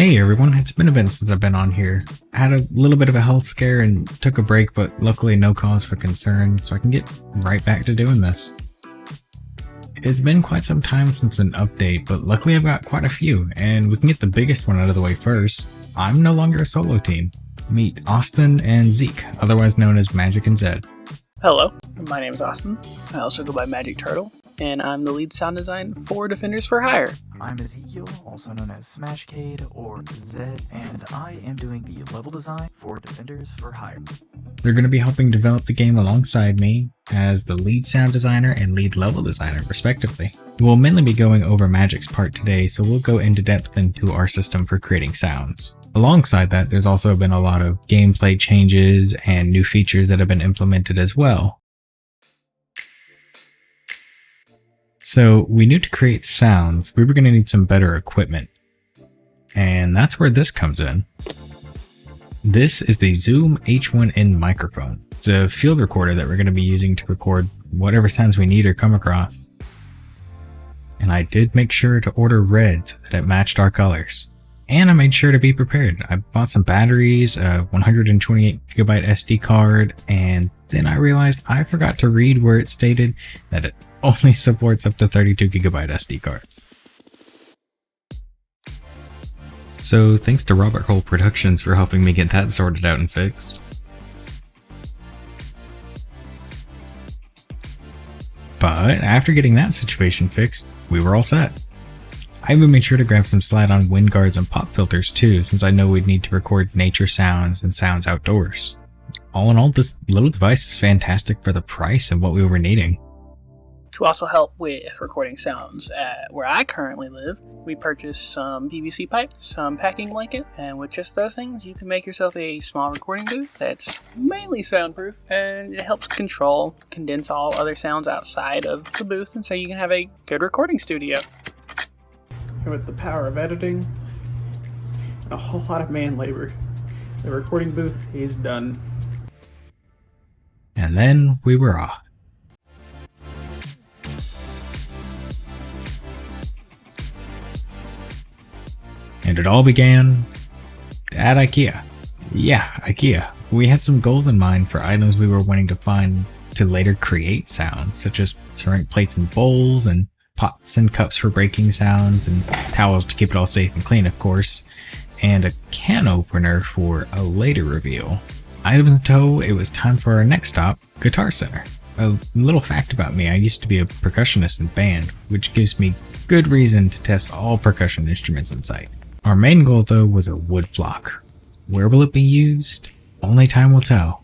Hey everyone, it's been a bit since I've been on here. I had a little bit of a health scare and took a break, but luckily no cause for concern, so I can get right back to doing this. It's been quite some time since an update, but luckily I've got quite a few, and we can get the biggest one out of the way first. I'm no longer a solo team. Meet Austin and Zeke, otherwise known as Magic and Zed. Hello, my name is Austin. I also go by Magic Turtle, and I'm the lead sound design for Defenders for Hire. I'm Ezekiel, also known as Smashcade or Zed, and I am doing the level design for Defenders for Hire. They're going to be helping develop the game alongside me as the lead sound designer and lead level designer, respectively. We'll mainly be going over Magic's part today, so we'll go into depth into our system for creating sounds. Alongside that, there's also been a lot of gameplay changes and new features that have been implemented as well. So we knew to create sounds, we were going to need some better equipment. And that's where this comes in. This is the Zoom H1N microphone. It's a field recorder that we're going to be using to record whatever sounds we need or come across. And I did make sure to order red so that it matched our colors. And I made sure to be prepared. I bought some batteries, a 128GB SD card, and then I realized I forgot to read where it stated that it only supports up to 32GB SD cards. So thanks to Robert Hole Productions for helping me get that sorted out and fixed. But after getting that situation fixed, we were all set. I even made sure to grab some slide-on wind guards and pop filters too, since I know we'd need to record nature sounds and sounds outdoors. All in all, this little device is fantastic for the price and what we were needing. To also help with recording sounds at where I currently live, we purchased some PVC pipe, some packing blanket, and with just those things, you can make yourself a small recording booth that's mainly soundproof, and it helps condense all other sounds outside of the booth, and so you can have a good recording studio. And with the power of editing and a whole lot of man labor, the recording booth is done. And then we were off. And it all began at IKEA. Yeah, IKEA. We had some goals in mind for items we were wanting to find to later create sounds, such as ceramic plates and bowls, and pots and cups for breaking sounds, and towels to keep it all safe and clean, of course, and a can opener for a later reveal. Items in tow, it was time for our next stop, Guitar Center. A little fact about me, I used to be a percussionist in band, which gives me good reason to test all percussion instruments in sight. Our main goal though was a wood block. Where will it be used? Only time will tell.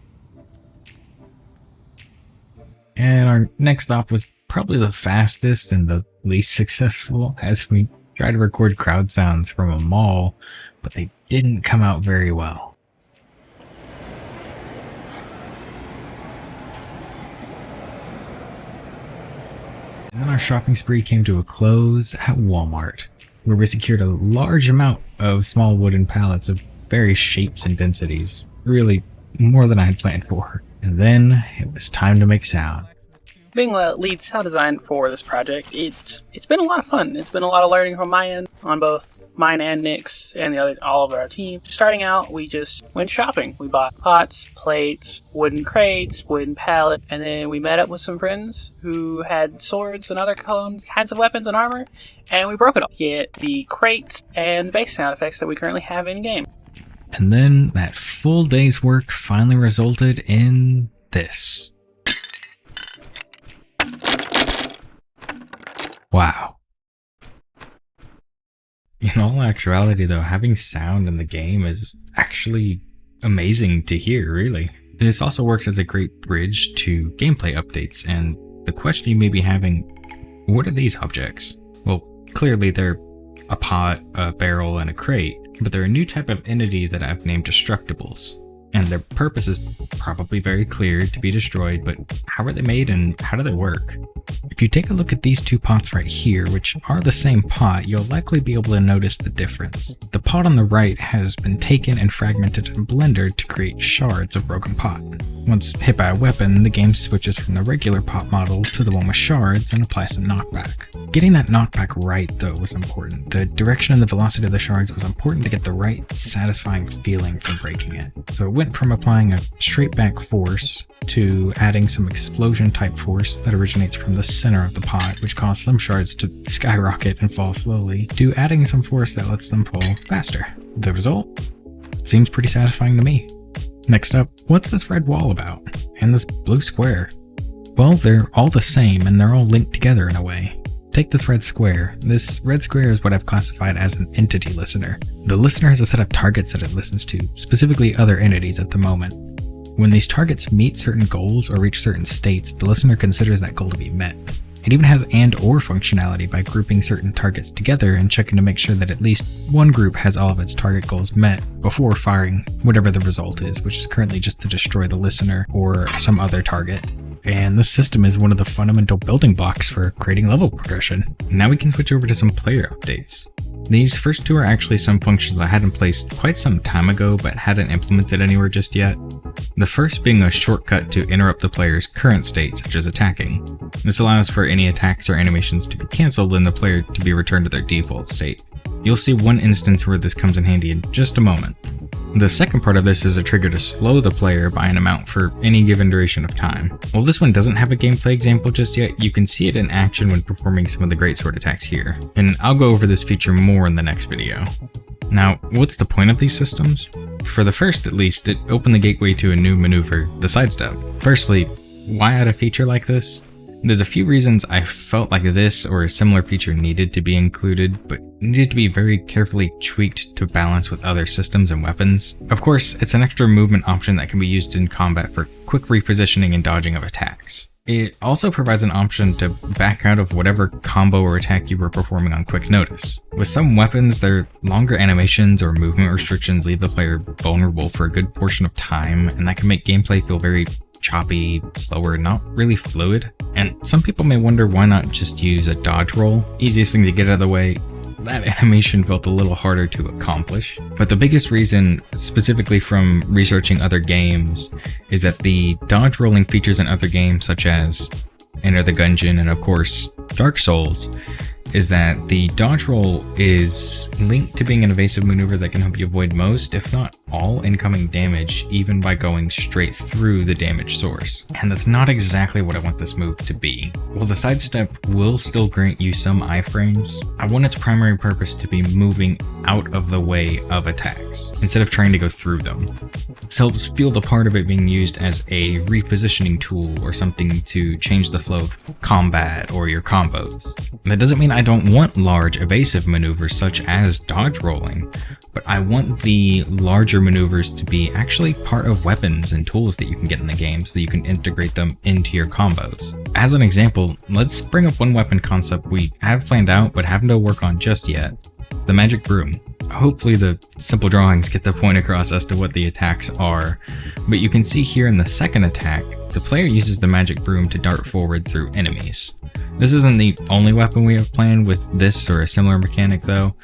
And our next stop was probably the fastest and the least successful, as we tried to record crowd sounds from a mall, but they didn't come out very well. And then our shopping spree came to a close at Walmart, where we secured a large amount of small wooden pallets of various shapes and densities, really more than I had planned for. And then it was time to make sound. Being the lead sound design for this project, it's been a lot of fun. It's been a lot of learning from my end, on both mine and Nick's and all of our team. Starting out, we just went shopping. We bought pots, plates, wooden crates, wooden pallet, and then we met up with some friends who had swords and other kinds of weapons and armor, and we broke it all to get the crates and bass sound effects that we currently have in game. And then that full day's work finally resulted in this. Wow. In all actuality though, having sound in the game is actually amazing to hear, really. This also works as a great bridge to gameplay updates, and the question you may be having, what are these objects? Well, clearly they're a pot, a barrel, and a crate, but they're a new type of entity that I've named Destructibles. And their purpose is probably very clear, to be destroyed, but how are they made and how do they work? If you take a look at these two pots right here, which are the same pot, you'll likely be able to notice the difference. The pot on the right has been taken and fragmented in Blender to create shards of broken pot. Once hit by a weapon, the game switches from the regular pot model to the one with shards and applies some knockback. Getting that knockback right, though, was important. The direction and the velocity of the shards was important to get the right, satisfying feeling from breaking it. So it went from applying a straight back force to adding some explosion type force that originates from the center of the pot, which caused some shards to skyrocket and fall slowly, to adding some force that lets them fall faster. The result? Seems pretty satisfying to me. Next up, what's this red wall about? And this blue square? Well, they're all the same and they're all linked together in a way. Take this red square. This red square is what I've classified as an entity listener. The listener has a set of targets that it listens to, specifically other entities at the moment. When these targets meet certain goals or reach certain states, the listener considers that goal to be met. It even has and/or functionality by grouping certain targets together and checking to make sure that at least one group has all of its target goals met before firing whatever the result is, which is currently just to destroy the listener or some other target. And this system is one of the fundamental building blocks for creating level progression. Now we can switch over to some player updates. These first two are actually some functions I had in place quite some time ago but hadn't implemented anywhere just yet. The first being a shortcut to interrupt the player's current state, such as attacking. This allows for any attacks or animations to be cancelled and the player to be returned to their default state. You'll see one instance where this comes in handy in just a moment. The second part of this is a trigger to slow the player by an amount for any given duration of time. While this one doesn't have a gameplay example just yet, you can see it in action when performing some of the greatsword attacks here, and I'll go over this feature more in the next video. Now, what's the point of these systems? For the first at least, it opened the gateway to a new maneuver, the sidestep. Firstly, why add a feature like this? There's a few reasons I felt like this or a similar feature needed to be included, but needed to be very carefully tweaked to balance with other systems and weapons. Of course, it's an extra movement option that can be used in combat for quick repositioning and dodging of attacks. It also provides an option to back out of whatever combo or attack you were performing on quick notice. With some weapons, their longer animations or movement restrictions leave the player vulnerable for a good portion of time, and that can make gameplay feel very choppy, slower, not really fluid. And some people may wonder why not just use a dodge roll. Easiest thing to get out of the way. That animation felt a little harder to accomplish. But the biggest reason, specifically from researching other games, is that the dodge rolling features in other games such as Enter the Gungeon and of course Dark Souls, is that the dodge roll is linked to being an evasive maneuver that can help you avoid most, if not all, incoming damage, even by going straight through the damage source. And that's not exactly what I want this move to be. While the sidestep will still grant you some iframes, I want its primary purpose to be moving out of the way of attacks, instead of trying to go through them. This helps feel the part of it being used as a repositioning tool or something to change the flow of combat or your combos. That doesn't mean I don't want large evasive maneuvers such as dodge rolling, but I want the larger maneuvers to be actually part of weapons and tools that you can get in the game so you can integrate them into your combos. As an example, let's bring up one weapon concept we have planned out but haven't to work on just yet: the magic broom. Hopefully the simple drawings get the point across as to what the attacks are, but you can see here in the second attack, the player uses the magic broom to dart forward through enemies. This isn't the only weapon we have planned with this or a similar mechanic though,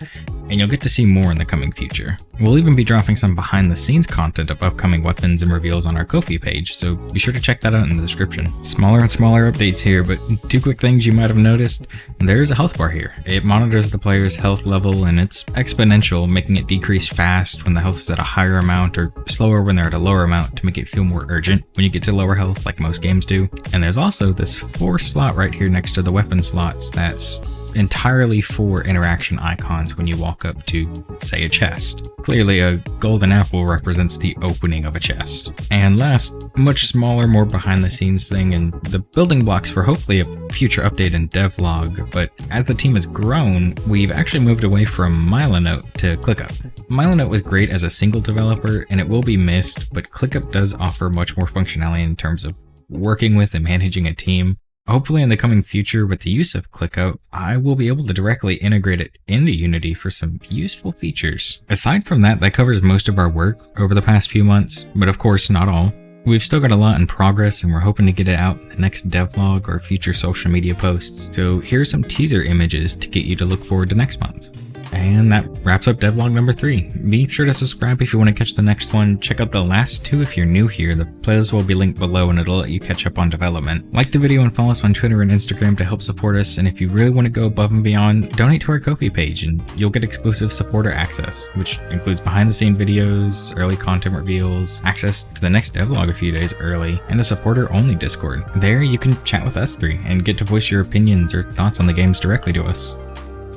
and you'll get to see more in the coming future. We'll even be dropping some behind the scenes content of upcoming weapons and reveals on our Ko-fi page, so be sure to check that out in the description. Smaller and smaller updates here, but two quick things you might have noticed. There's a health bar here. It monitors the player's health level and it's exponential, making it decrease fast when the health is at a higher amount or slower when they're at a lower amount to make it feel more urgent when you get to lower health like most games do. And there's also this 4 slot right here next to the weapon slots that's entirely for interaction icons when you walk up to, say, a chest. Clearly a golden apple represents the opening of a chest. And last, much smaller, more behind the scenes thing, and the building blocks for hopefully a future update in Devlog, but as the team has grown, we've actually moved away from Milanote to ClickUp. Milanote was great as a single developer and it will be missed, but ClickUp does offer much more functionality in terms of working with and managing a team. Hopefully in the coming future with the use of ClickUp, I will be able to directly integrate it into Unity for some useful features. Aside from that, that covers most of our work over the past few months, but of course not all. We've still got a lot in progress, and we're hoping to get it out in the next devlog or future social media posts. So here's some teaser images to get you to look forward to next month. And that wraps up devlog number 3. Be sure to subscribe if you want to catch the next one. Check out the last 2 if you're new here. The playlist will be linked below and it'll let you catch up on development. Like the video and follow us on Twitter and Instagram to help support us. And if you really want to go above and beyond, donate to our Ko-fi page and you'll get exclusive supporter access, which includes behind the scene videos, early content reveals, access to the next devlog a few days early, and a supporter only Discord. There you can chat with us 3 and get to voice your opinions or thoughts on the games directly to us.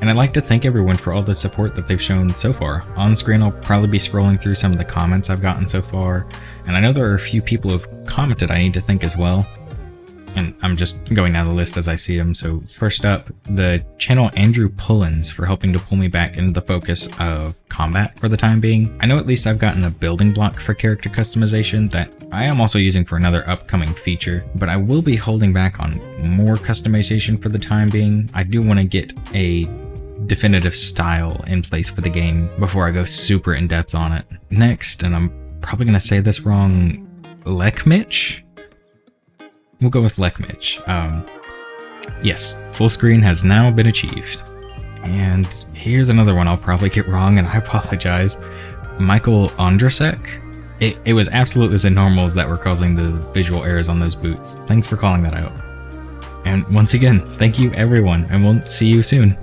And I'd like to thank everyone for all the support that they've shown so far. On screen I'll probably be scrolling through some of the comments I've gotten so far, and I know there are a few people who've commented I need to thank as well. And I'm just going down the list as I see them. So first up, the channel Andrew Pullins for helping to pull me back into the focus of combat for the time being. I know at least I've gotten a building block for character customization that I am also using for another upcoming feature, but I will be holding back on more customization for the time being. I do want to get a definitive style in place for the game before I go super in depth on it. Next, and I'm probably going to say this wrong, Lekmich? We'll go with Lekmich. Yes, full screen has now been achieved. And here's another one I'll probably get wrong, and I apologize. Michael Ondrasek? It was absolutely the normals that were causing the visual errors on those boots. Thanks for calling that out. And once again, thank you everyone, and we'll see you soon.